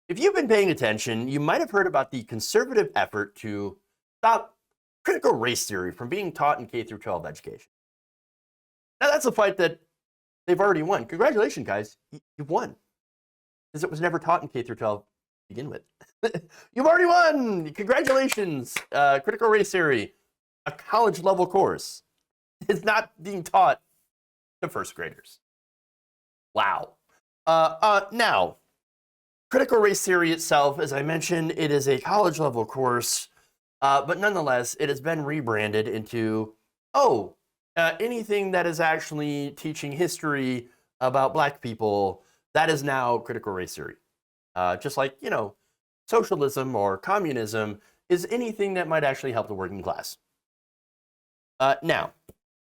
If you've been paying attention, you might have heard about the conservative effort to stop critical race theory from being taught in K through 12 education. Now, that's a fight that they've already won. Congratulations, guys. You've won. Because it was never taught in K through 12 to begin with. You've already won. Congratulations. Critical race theory, a college level course, is not being taught to first graders. Wow. Now, critical race theory itself, as I mentioned, it is a college level course, but nonetheless, it has been rebranded into, anything that is actually teaching history about black people, that is now critical race theory. Just like, socialism or communism is anything that might actually help the working class. Now,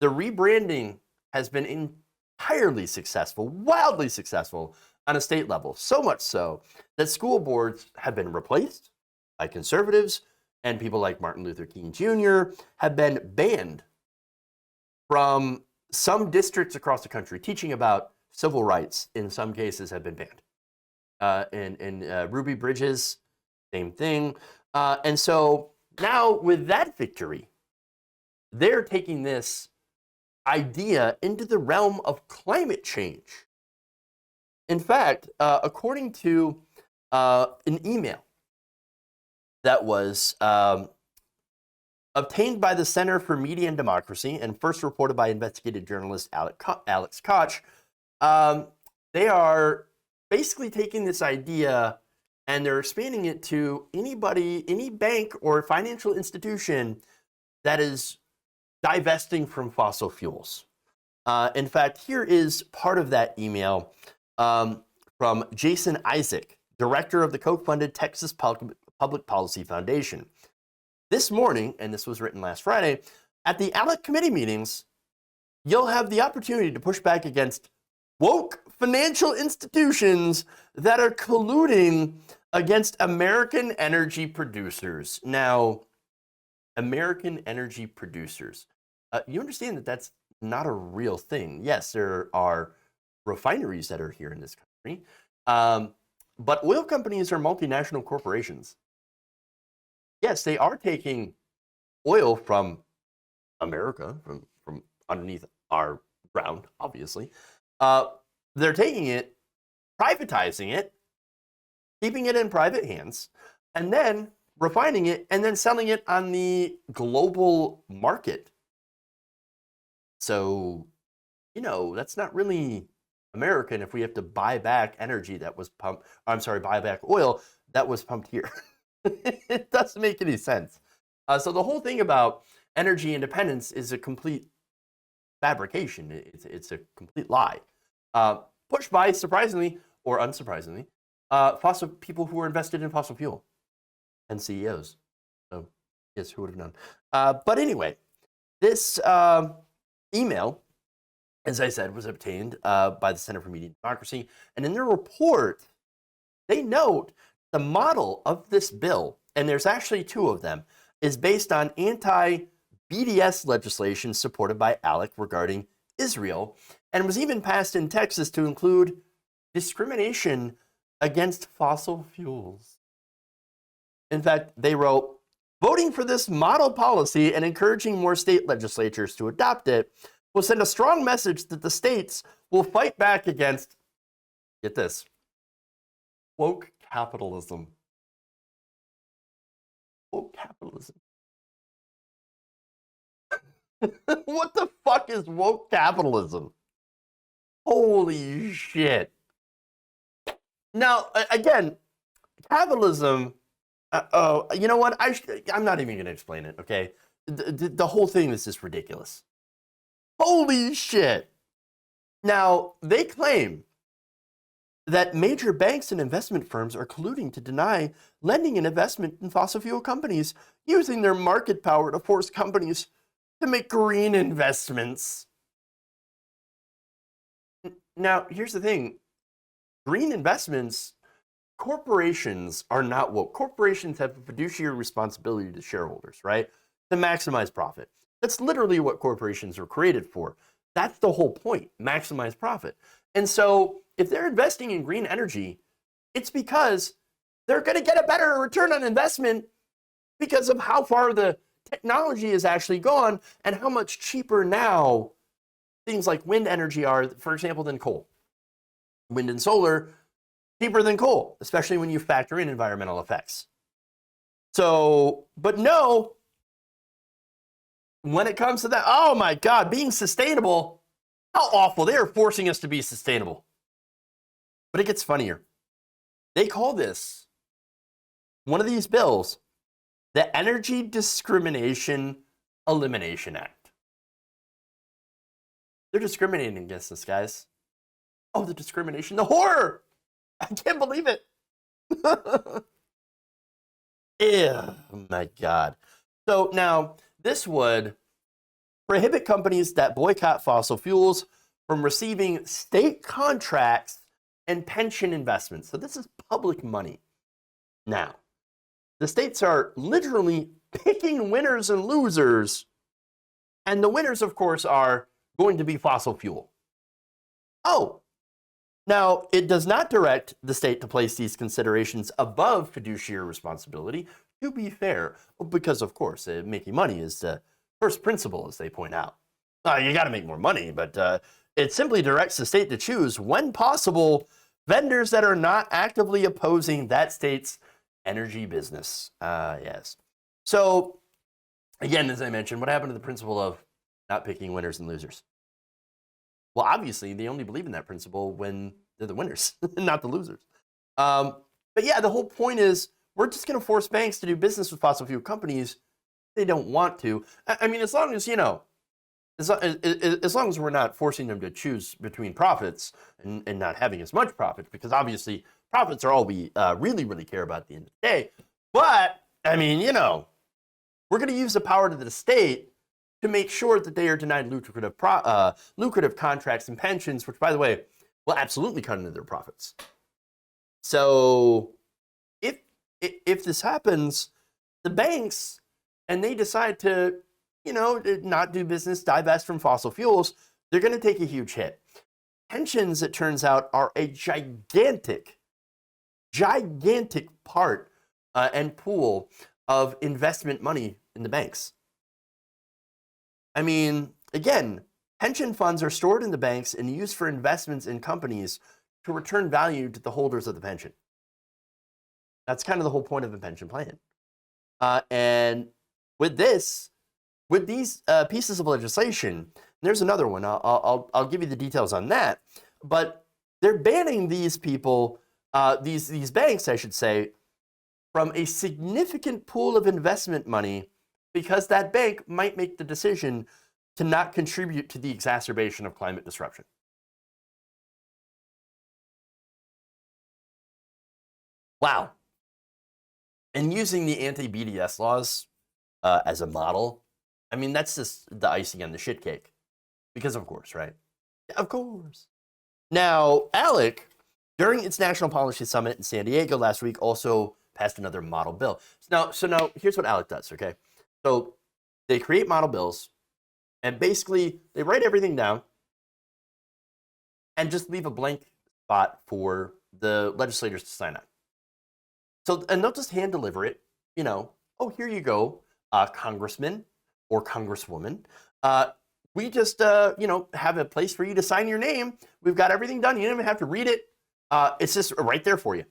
the rebranding has been entirely successful, wildly successful on a state level, so much so that school boards have been replaced by conservatives, and people like Martin Luther King Jr. have been banned from some districts across the country. Teaching about civil rights, in some cases, have been banned. In Ruby Bridges, same thing. And so now with that victory, they're taking this idea into the realm of climate change. In fact, according to an email that was obtained by the Center for Media and Democracy and first reported by investigative journalist Alex Koch, they are basically taking this idea and they're expanding it to anybody, any bank or financial institution that is divesting from fossil fuels. In fact, here is part of that email from Jason Isaac, director of the co-funded Texas Public Policy Foundation. This morning, and this was written last Friday, at the ALEC committee meetings, you'll have the opportunity to push back against woke financial institutions that are colluding against American energy producers. Now, American energy producers. You understand that that's not a real thing. Yes, there are refineries that are here in this country, but oil companies are multinational corporations. Yes, they are taking oil from America, from underneath our ground, obviously. They're taking it, privatizing it, keeping it in private hands, and then refining it, and then selling it on the global market. So, that's not really American if we have to buy back energy that was pumped, buy back oil that was pumped here. It doesn't make any sense. So the whole thing about energy independence is a complete fabrication. It's a complete lie. Pushed by, surprisingly or unsurprisingly, fossil people who are invested in fossil fuel and CEOs. So, yes, who would have known? But anyway, this email, as I said, was obtained by the Center for Media and Democracy. And in their report, they note the model of this bill, and there's actually two of them, is based on anti-BDS legislation supported by ALEC regarding Israel, and was even passed in Texas to include discrimination against fossil fuels. In fact, they wrote, voting for this model policy and encouraging more state legislatures to adopt it will send a strong message that the states will fight back against, get this, woke capitalism. Woke capitalism. What the fuck is woke capitalism? Holy shit. Now, again, capitalism, you know what? I'm not even going to explain it, okay? The whole thing is just ridiculous. Holy shit. Now, they claim that major banks and investment firms are colluding to deny lending and investment in fossil fuel companies, using their market power to force companies to make green investments. Now, here's the thing. Green investments, corporations are not woke. Corporations have a fiduciary responsibility to shareholders, right? To maximize profit. That's literally what corporations are created for. That's the whole point, maximize profit. And so if they're investing in green energy, it's because they're going to get a better return on investment because of how far the technology has actually gone and how much cheaper now things like wind energy are, for example, than coal. Wind and solar, cheaper than coal, especially when you factor in environmental effects. So, but no, when it comes to that, oh my God, being sustainable, how awful. They are forcing us to be sustainable. But it gets funnier. They call this, one of these bills, the Energy Discrimination Elimination Act. They're discriminating against us, guys. Oh, the discrimination, the horror. I can't believe it. Yeah, oh my God. So now this would prohibit companies that boycott fossil fuels from receiving state contracts and pension investments. So this is public money. Now, the states are literally picking winners and losers. And the winners, of course, are going to be fossil fuel. Oh, now it does not direct the state to place these considerations above fiduciary responsibility, to be fair, because, of course, making money is the first principle, as they point out. You got to make more money, but it simply directs the state to choose, when possible, vendors that are not actively opposing that state's energy business. Yes. So, again, as I mentioned, what happened to the principle of not picking winners and losers? Well, obviously, they only believe in that principle when they're the winners, not the losers. But yeah, the whole point is we're just going to force banks to do business with fossil fuel companies. They don't want to. I mean, as long as, as long as we're not forcing them to choose between profits and not having as much profits, because obviously profits are all we really, really care about at the end of the day. But, I mean, we're going to use the power to the state to make sure that they are denied lucrative contracts and pensions, which, by the way, will absolutely cut into their profits. So if this happens, the banks, and they decide to, not do business, divest from fossil fuels, they're going to take a huge hit. Pensions, it turns out, are a gigantic part and pool of investment money in the banks. I mean, again, pension funds are stored in the banks and used for investments in companies to return value to the holders of the pension. That's kind of the whole point of a pension plan. And with these pieces of legislation, there's another one. I'll give you the details on that. But they're banning these people, these banks, I should say, from a significant pool of investment money, because that bank might make the decision to not contribute to the exacerbation of climate disruption. Wow. And using the anti-BDS laws as a model, I mean, that's just the icing on the shit cake. Because of course, right? Of course. Now, ALEC, during its National Policy Summit in San Diego last week, also passed another model bill. So now here's what ALEC does, okay? So they create model bills, and basically they write everything down and just leave a blank spot for the legislators to sign on. So, and they'll just hand deliver it, oh, here you go, congressman or congresswoman. We just, have a place for you to sign your name. We've got everything done. You don't even have to read it. It's just right there for you.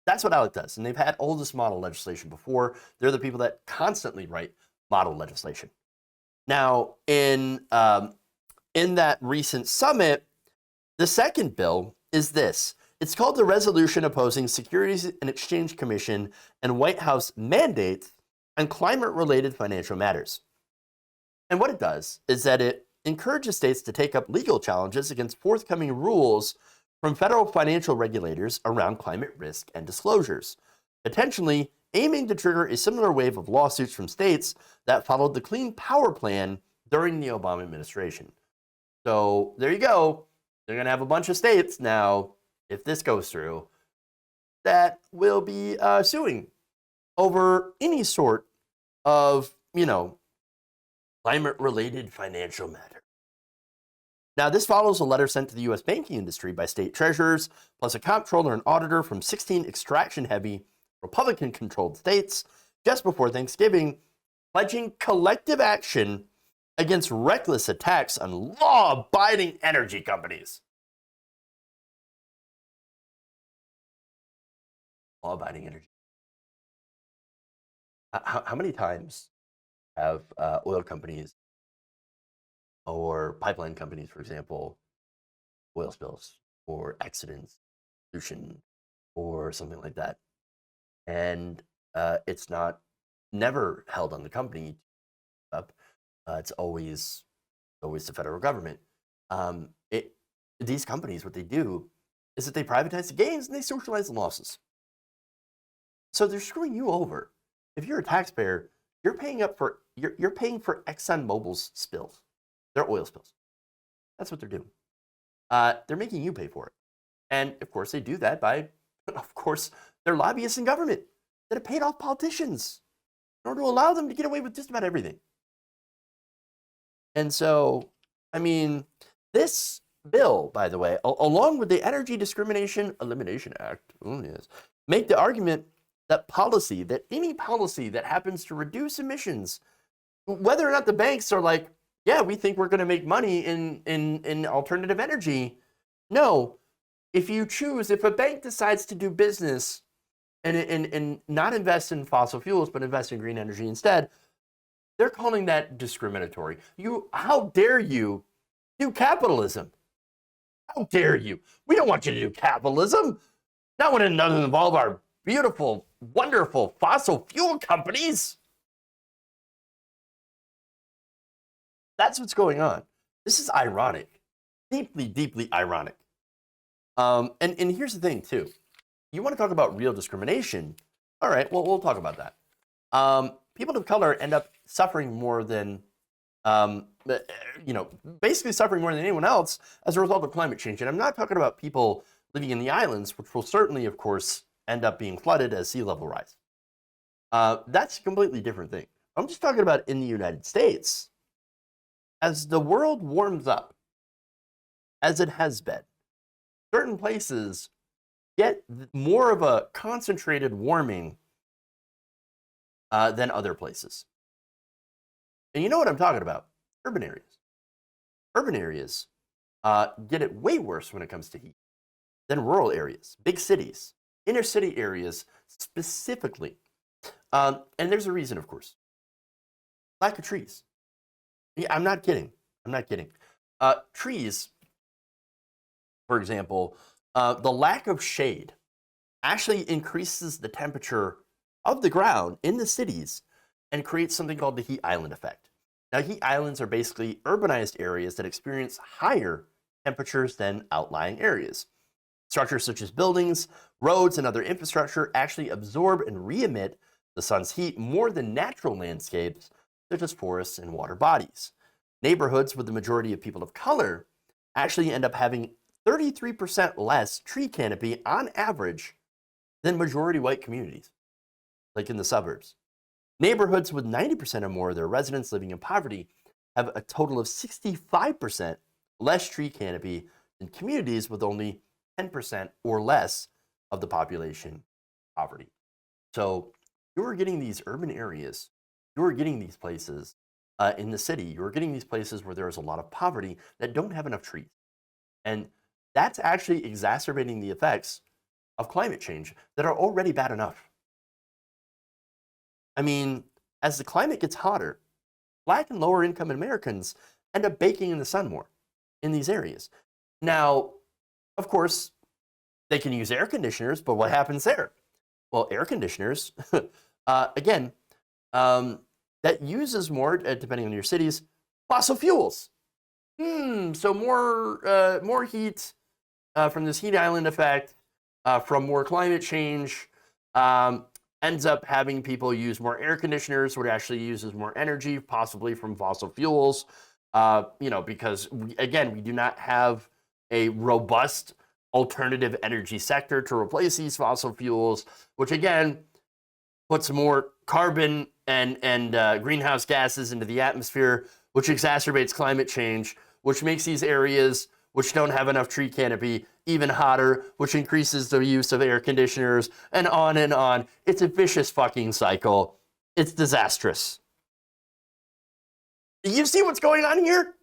That's what ALEC does. And they've had all this model legislation before. They're the people that constantly write model legislation. Now, in that recent summit, the second bill is this. It's called the Resolution Opposing Securities and Exchange Commission and White House Mandates on Climate-Related Financial Matters. And what it does is that it encourages states to take up legal challenges against forthcoming rules from federal financial regulators around climate risk and disclosures, potentially aiming to trigger a similar wave of lawsuits from states that followed the Clean Power Plan during the Obama administration. So there you go. They're going to have a bunch of states now, if this goes through, that will be suing over any sort of, climate-related financial matter. Now, this follows a letter sent to the U.S. banking industry by state treasurers, plus a comptroller and auditor from 16 extraction-heavy Republican-controlled states just before Thanksgiving, pledging collective action against reckless attacks on law-abiding energy companies. Law-abiding energy. How many times have oil companies or pipeline companies, for example, oil spills or accidents, pollution, or something like that, and it's never held on the company up. It's always the federal government. These companies, what they do is that they privatize the gains and they socialize the losses. So they're screwing you over. If you're a taxpayer, you're paying for ExxonMobil's spills, their oil spills. That's what they're doing. They're making you pay for it. And of course, they do that by, of course, their lobbyists in government that have paid off politicians in order to allow them to get away with just about everything. And so, I mean, this bill, by the way, along with the Energy Discrimination Elimination Act, make the argument that any policy that happens to reduce emissions, whether or not the banks are like, yeah, we think we're going to make money in alternative energy. No, if a bank decides to do business and not invest in fossil fuels, but invest in green energy instead, they're calling that discriminatory. How dare you do capitalism? How dare you? We don't want you to do capitalism. Not when it doesn't involve our beautiful, wonderful fossil fuel companies. That's what's going on. This is ironic, deeply, deeply ironic. And here's the thing, too. You want to talk about real discrimination? All right, well, we'll talk about that. People of color end up suffering more than, basically suffering more than anyone else as a result of climate change. And I'm not talking about people living in the islands, which will certainly, of course, end up being flooded as sea level rise. That's a completely different thing. I'm just talking about in the United States. As the world warms up, as it has been, certain places get more of a concentrated warming than other places. And you know what I'm talking about? Urban areas. Urban areas get it way worse when it comes to heat than rural areas, big cities, inner city areas specifically. And there's a reason, of course. Lack of trees. Yeah, I'm not kidding. Trees, for example, the lack of shade actually increases the temperature of the ground in the cities and creates something called the heat island effect. Now, heat islands are basically urbanized areas that experience higher temperatures than outlying areas. Structures such as buildings, roads, and other infrastructure actually absorb and re-emit the sun's heat more than natural landscapes such as forests and water bodies. Neighborhoods with the majority of people of color actually end up having 33% less tree canopy on average than majority white communities, like in the suburbs. Neighborhoods with 90% or more of their residents living in poverty have a total of 65% less tree canopy than communities with only 10% or less of the population poverty. So you're getting these urban areas, you're getting these places in the city, you're getting these places where there's a lot of poverty that don't have enough trees. And that's actually exacerbating the effects of climate change that are already bad enough. I mean, as the climate gets hotter, Black and lower income Americans end up baking in the sun more in these areas. Now, of course, they can use air conditioners, but what happens there? Well, air conditioners, again, that uses more, depending on your cities, fossil fuels. So more heat from this heat island effect, from more climate change, ends up having people use more air conditioners, which actually uses more energy, possibly from fossil fuels. Because we do not have a robust alternative energy sector to replace these fossil fuels, which again puts more carbon and greenhouse gases into the atmosphere, which exacerbates climate change, which makes these areas which don't have enough tree canopy even hotter, which increases the use of air conditioners, and on and on. It's a vicious fucking cycle. It's disastrous. You see what's going on here?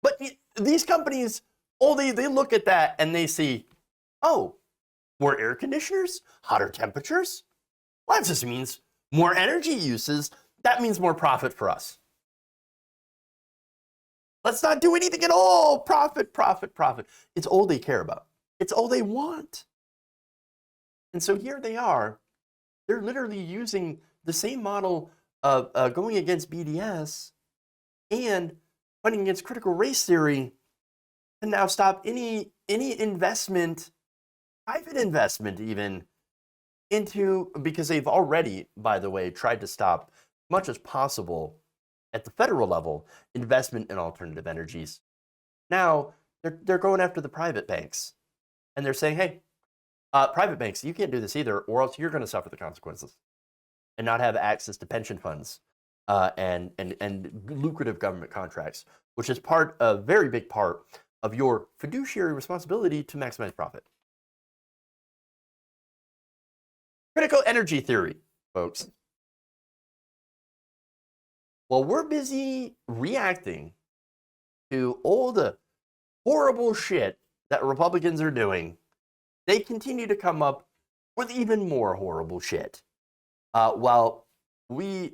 But these companies, they look at that and they see, oh, more air conditioners, hotter temperatures. Well, that just means more energy uses. That means more profit for us. Let's not do anything at all. Profit, profit, profit. It's all they care about. It's all they want. And so here they are. They're literally using the same model of going against BDS and fighting against critical race theory to now stop any investment, private investment even, into, because they've already, by the way, tried to stop as much as possible at the federal level investment in alternative energies. Now they're going after the private banks, and they're saying, hey, private banks, you can't do this either, or else you're going to suffer the consequences and not have access to pension funds and lucrative government contracts, which is a very big part of your fiduciary responsibility to maximize profit. Critical energy theory, folks. While we're busy reacting to all the horrible shit that Republicans are doing, they continue to come up with even more horrible shit. While we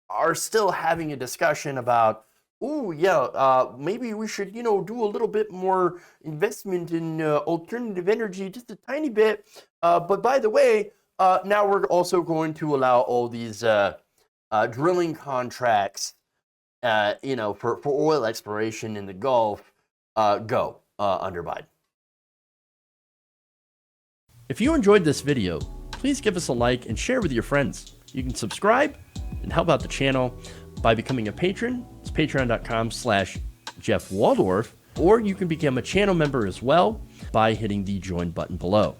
are still having a discussion about, maybe we should, do a little bit more investment in alternative energy, just a tiny bit. But by the way, now we're also going to allow all these drilling contracts, for oil exploration in the Gulf, go under Biden. If you enjoyed this video, please give us a like and share with your friends. You can subscribe and help out the channel by becoming a patron. It's patreon.com/Jeff Waldorf, or you can become a channel member as well by hitting the join button below.